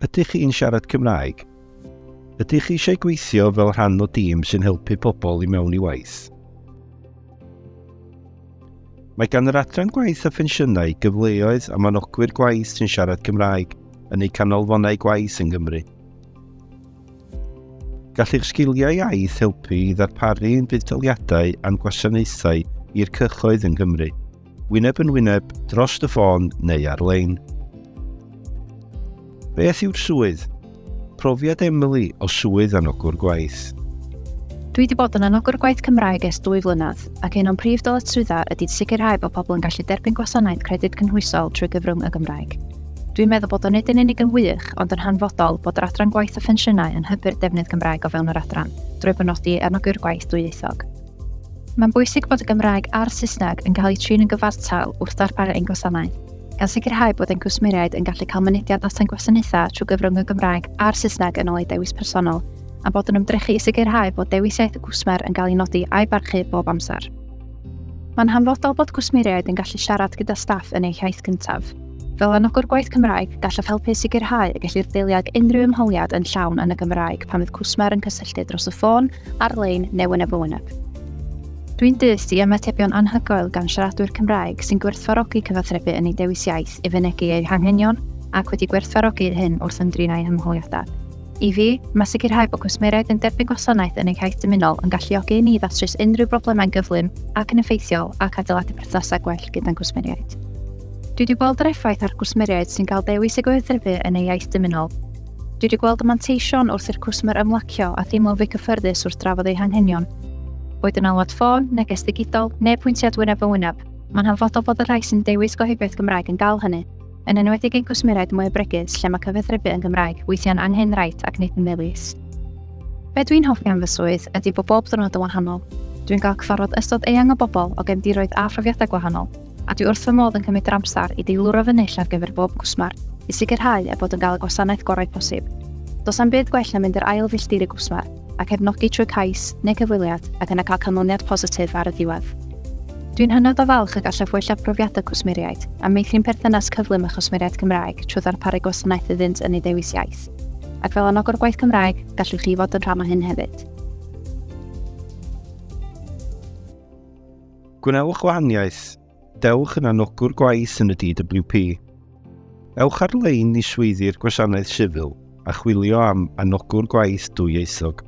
Ydych chi'n siarad Cymraeg? Ydych chi eisiau gweithio fel rhan o dîm sy'n helpu pobl i mewn i waith? Mae gan yr Adran Gwaith a Phensiynau gyfleoedd am Anogwyr Gwaith sy'n siarad Cymraeg yn eu Canolfannau Gwaith yn Gymru. Gall eich sgiliau iaith helpu i ddarparu'n budd-daliadau a'n gwasanaethau i'r cychoedd yn Gymru, wyneb yn wyneb dros y ffôn neu ar-lein. Beth yw'r Swydd? Profiad Emily o Swydd Anogwr Gwaith. Dwi wedi bod yn Anogwr Gwaith Cymraeg ers 2 flynedd, ac un o'n prif dyletswydda ydy sicrhau bod pobl yn gallu derbyn gwasanaeth Credyd Cynhwysol trwy gyfrwng y Gymraeg. Dwi'n meddwl bod o'n nid yn unig yn wych, ond yn hanfodol bod yr Adran Gwaith a Phensiynau yn hybu'r defnydd Gymraeg o fewn yr adran, drwy benodi Anogwyr Gwaith dwyieithog. Mae'n bwysig bod y Gymraeg a'r Saesneg yn cael eu trin yn gyfartal wrth darparu ein gwasanaeth, gan sicrhau bod ein Cwsmeriaid yn gallu cael mynediad at ein gwasanaethau trwy gyfrwng y Gymraeg a'r Saesneg yn ôl ei dewis personol, a bod yn ymdrechu i sicrhau bod dewis iaith y Cwsmer yn cael ei nodi a'i barchu bob amser. Mae'n hanfodol bod Cwsmeriaid yn gallu siarad gyda staff yn eu iaith cyntaf. Fel Anogwr Gwaith Cymraeg, gallaf helpu sicrhau y gellir deiliad unrhyw ymholiad yn llawn yn y Gymraeg pan fydd Cwsmer yn cysylltu dros y ffôn, ar-lein neu wyneb yn wyneb. Dwi'n dyst i ymatebion anhygoel gan siaradwyr Cymraeg sy'n gwerthfawrogi cyfathrebu yn ei dewis iaith i fynegu eu hanghenion ac wedi gwerthfawrogi hyn wrth ymdrin eu hymholiadau. I fi, mae sicrhau bod Cwsmeriaid yn derbyn gwasanaeth yn eu iaith dymunol yn galluogi ni ddatrys unrhyw broblemau'n gyflym ac yn effeithiol ac adeiladu perthnasau gwell gyda'n Cwsmeriaid. Dwi wedi gweld yr effaith ar Cwsmeriaid sy'n cael dewis y gweithrebu yn eu iaith dymunol. Dwi wedi gweld y manteision wrth i'r Cwsmer ymlacio a deimlo fwy cyffyrddus wrth drafod eu hanghenion. Boed yn alwad ffôn, neges digidol, neu pwyntiad wyneb yn wyneb, mae'n hanfodol bod y rhai sy'n dewis gohebiaeth Gymraeg yn gael hynny, yn enwedig ein Cwsmeriaid mwy o bregus lle mae cyfathrebu yn Gymraeg weithiau'n anhenrait ac nid yn melys. Be dwi'n hoffi am fy swydd ydy bod bob diwrnod yn wahanol. Dwi'n cael cyfarfod ystod eang o bobl o gefndiroedd a phrofiadau gwahanol, a dwi wrth fy modd yn cymryd yr amser i deilwr o fynyll ar gyfer bob Cwsmer, i sicrhau bod yn cael y gwasanaeth gorau posib. Does am byd gwell na mynd i'r ail filltir y Cwsmer, ac hefnogi trwy cais neu cyfweliad ac yna cael canlyniad positif ar y diwedd. Dwi'n hynod o falch y gallaf wella profiadau Cwsmeriaid a meithrin perthynas cyflym y Chwsmeriaid Cymraeg trwy ddarparu gwasanaeth iddynt yn ei dewis iaith. Ac fel Anogwr Gwaith Cymraeg, gallwch chi fod yn rhan o hyn hefyd. Gwnewch wahaniaeth. Dewch yn Anogwr Gwaith yn y DWP. Ewch ar-lein i swyddi'r Gwasanaeth Sifil a chwilio am Anogwr Gwaith dwyieithog.